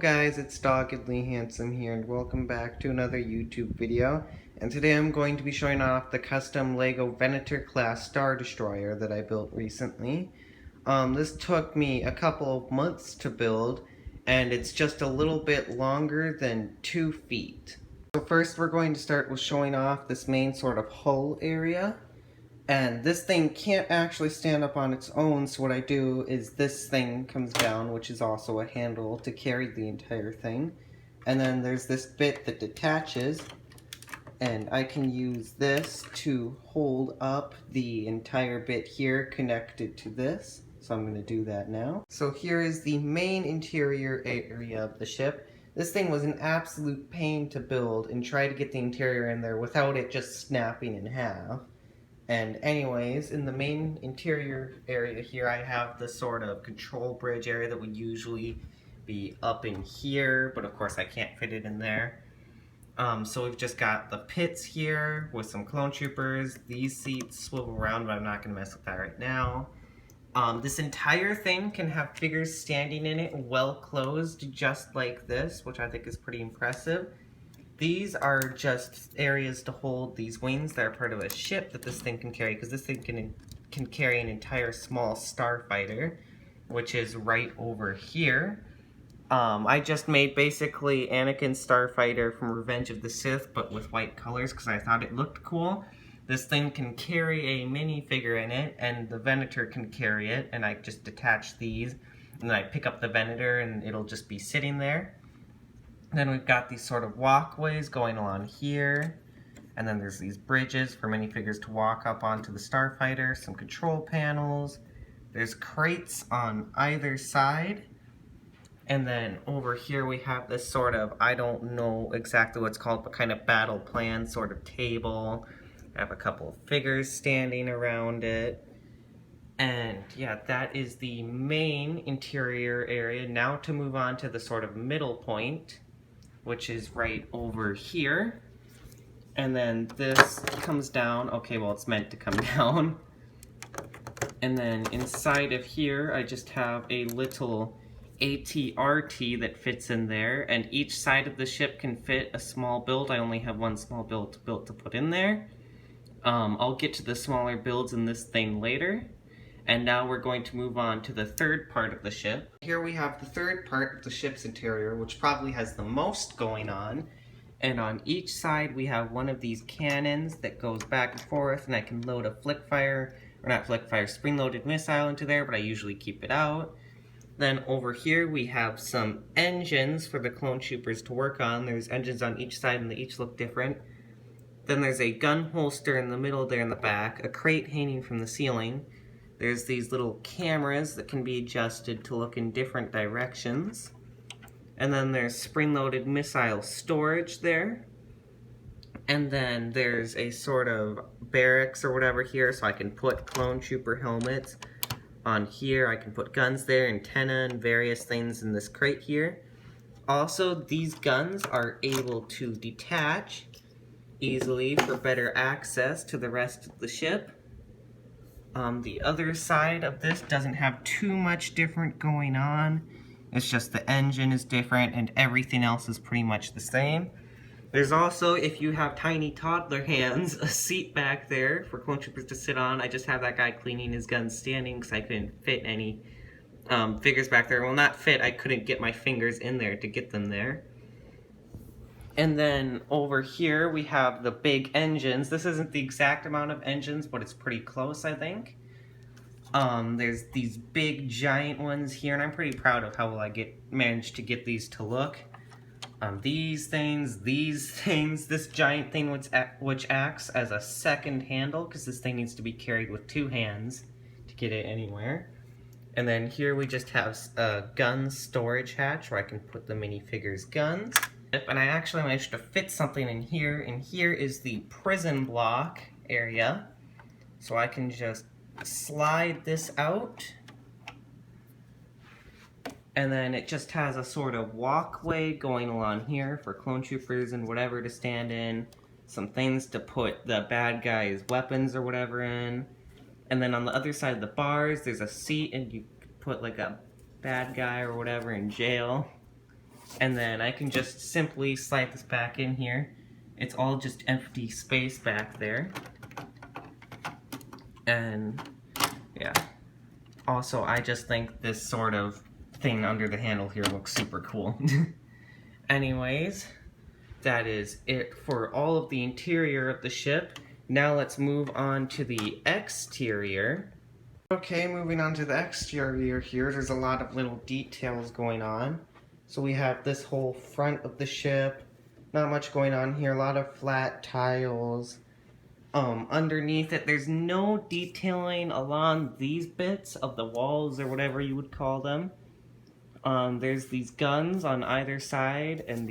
guys, it's Doggedly Handsome here and welcome back to another YouTube video. And today I'm going to be showing off the custom LEGO Venator class Star Destroyer that I built recently. This took me a couple of months to build and it's just a little bit longer than 2 feet. So first we're going to start with showing off this main sort of hull area. And this thing can't actually stand up on its own, so what I do is this thing comes down, which is also a handle to carry the entire thing. And then there's this bit that detaches, and I can use this to hold up the entire bit here connected to this. So I'm going to do that now. So here is the main interior area of the ship. This thing was an absolute pain to build and try to get the interior in there without it just snapping in half. And anyways, in the main interior area here, I have the sort of control bridge area that would usually be up in here, but of course I can't fit it in there. So we've just got the pits here with some clone troopers. These seats swivel around, but I'm not going to mess with that right now. This entire thing can have figures standing in it well closed, just like this, which I think is pretty impressive. These are just areas to hold these wings that are part of a ship that this thing can carry, because this thing can carry an entire small starfighter, which is right over here. I just made basically Anakin's starfighter from Revenge of the Sith, but with white colors, because I thought it looked cool. This thing can carry a minifigure in it, and the Venator can carry it, and I just detach these, and then I pick up the Venator, and it'll just be sitting there. Then we've got these sort of walkways going along here, and then there's these bridges for minifigures to walk up onto the starfighter, some control panels, there's crates on either side, and then over here we have this sort of, I don't know exactly what it's called, but kind of battle plan sort of table. I have a couple of figures standing around it. And yeah, that is the main interior area. Now to move on to the sort of middle point, which is right over here. And then this comes down. Okay, well, it's meant to come down. And then inside of here, I just have a little ATRT that fits in there, and each side of the ship can fit a small build. I only have one small build to put in there. I'll get to the smaller builds in this thing later. And now we're going to move on to the third part of the ship. Here we have the third part of the ship's interior, which probably has the most going on. And on each side we have one of these cannons that goes back and forth, and I can load a spring-loaded missile into there, but I usually keep it out. Then over here we have some engines for the clone troopers to work on. There's engines on each side and they each look different. Then there's a gun holster in the middle there in the back, a crate hanging from the ceiling. There's these little cameras that can be adjusted to look in different directions. And then there's spring-loaded missile storage there. And then there's a sort of barracks or whatever here, so I can put clone trooper helmets on here. I can put guns there, antenna, and various things in this crate here. Also, these guns are able to detach easily for better access to the rest of the ship. The other side of this doesn't have too much different going on. It's just the engine is different and everything else is pretty much the same. There's also, if you have tiny toddler hands, a seat back there for clone troopers to sit on. I just have that guy cleaning his gun standing because I couldn't fit any figures back there. Well, not fit, I couldn't get my fingers in there to get them there. And then over here we have the big engines. This isn't the exact amount of engines, but it's pretty close, I think. There's these big giant ones here, and I'm pretty proud of how well I managed to get these to look. These things, this giant thing which acts as a second handle, because this thing needs to be carried with 2 hands to get it anywhere. And then here we just have a gun storage hatch where I can put the minifigures' guns. And I actually managed to fit something in here, and here is the prison block area. So I can just slide this out, and then it just has a sort of walkway going along here for clone troopers and whatever to stand in, some things to put the bad guys' weapons or whatever in, and then on the other side of the bars there's a seat and you put like a bad guy or whatever in jail. And then I can just simply slide this back in here. It's all just empty space back there. And yeah. Also, I just think this sort of thing under the handle here looks super cool. Anyways, that is it for all of the interior of the ship. Now let's move on to the exterior. Okay, moving on to the exterior here, there's a lot of little details going on. So we have this whole front of the ship, not much going on here, a lot of flat tiles. Underneath it, there's no detailing along these bits of the walls or whatever you would call them. There's these guns on either side, and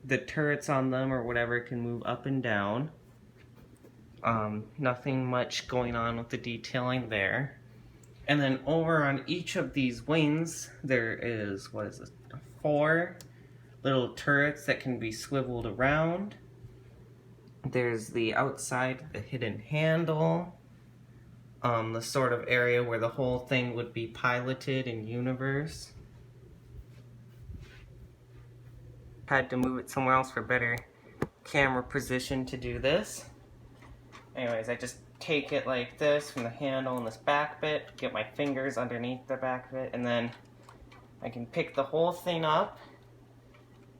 the turrets on them or whatever can move up and down. Nothing much going on with the detailing there. And then over on each of these wings, there is, 4 little turrets that can be swiveled around. There's the outside, the hidden handle, the sort of area where the whole thing would be piloted in universe. Had to move it somewhere else for better camera position to do this. Anyways, I just take it like this from the handle and this back bit, get my fingers underneath the back bit, and then I can pick the whole thing up.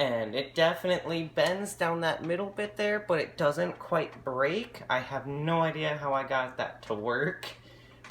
And it definitely bends down that middle bit there, but it doesn't quite break. I have no idea how I got that to work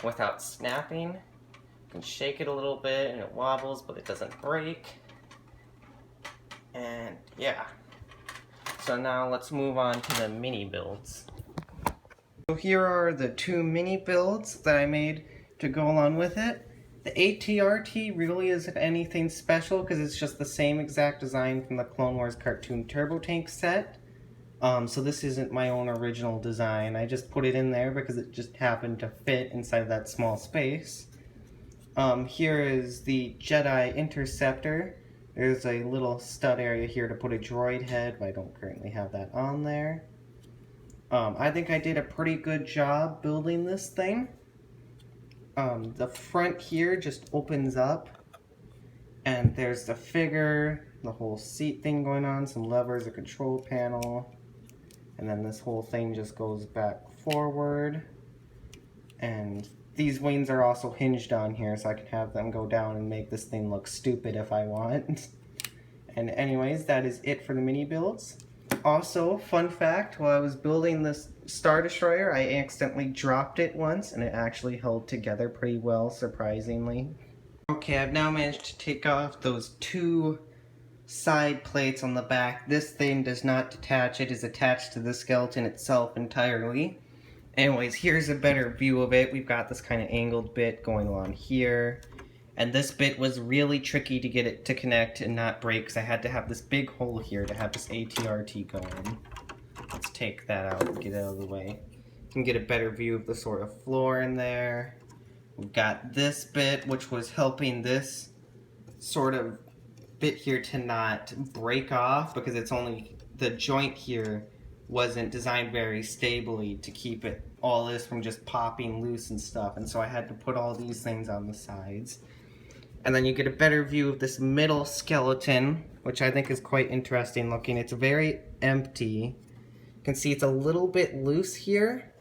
without snapping. You can shake it a little bit and it wobbles, but it doesn't break. And yeah. So now let's move on to the mini builds. So here are the 2 mini builds that I made to go along with it. The ATRT really isn't anything special because it's just the same exact design from the Clone Wars cartoon Turbo Tank set. So this isn't my own original design. I just put it in there because it just happened to fit inside that small space. Here is the Jedi Interceptor. There's a little stud area here to put a droid head, but I don't currently have that on there. I think I did a pretty good job building this thing. The front here just opens up, and there's the figure, the whole seat thing going on, some levers, a control panel, and then this whole thing just goes back forward. And these wings are also hinged on here, so I can have them go down and make this thing look stupid if I want. And anyways, that is it for the mini builds. Also, fun fact, while I was building this Star Destroyer, I accidentally dropped it once, and it actually held together pretty well, surprisingly. Okay, I've now managed to take off those 2 side plates on the back. This thing does not detach, it is attached to the skeleton itself entirely. Anyways, here's a better view of it. We've got this kind of angled bit going along here. And this bit was really tricky to get it to connect and not break, because I had to have this big hole here to have this ATRT going. Let's take that out and get it out of the way. You can get a better view of the sort of floor in there. We've got this bit, which was helping this sort of bit here to not break off, because it's only, the joint here wasn't designed very stably to keep it, all this from just popping loose and stuff. And so I had to put all these things on the sides. And then you get a better view of this middle skeleton, which I think is quite interesting looking. It's very empty. You can see it's a little bit loose here,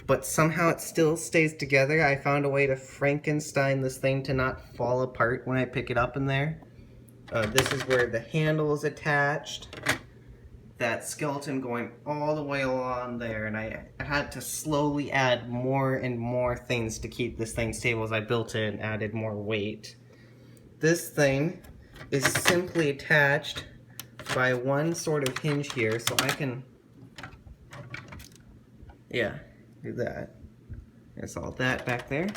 but somehow it still stays together. I found a way to Frankenstein this thing to not fall apart when I pick it up in there. This is where the handle is attached. That skeleton going all the way along there, and I had to slowly add more and more things to keep this thing stable as I built it and added more weight. This thing is simply attached by one sort of hinge here, so I can, yeah, do that. There's all that back there.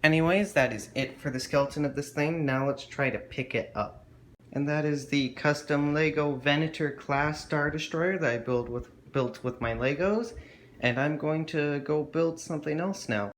Anyways, that is it for the skeleton of this thing. Now let's try to pick it up. And that is the custom Lego Venator class Star Destroyer that I built with my Legos. And I'm going to go build something else now.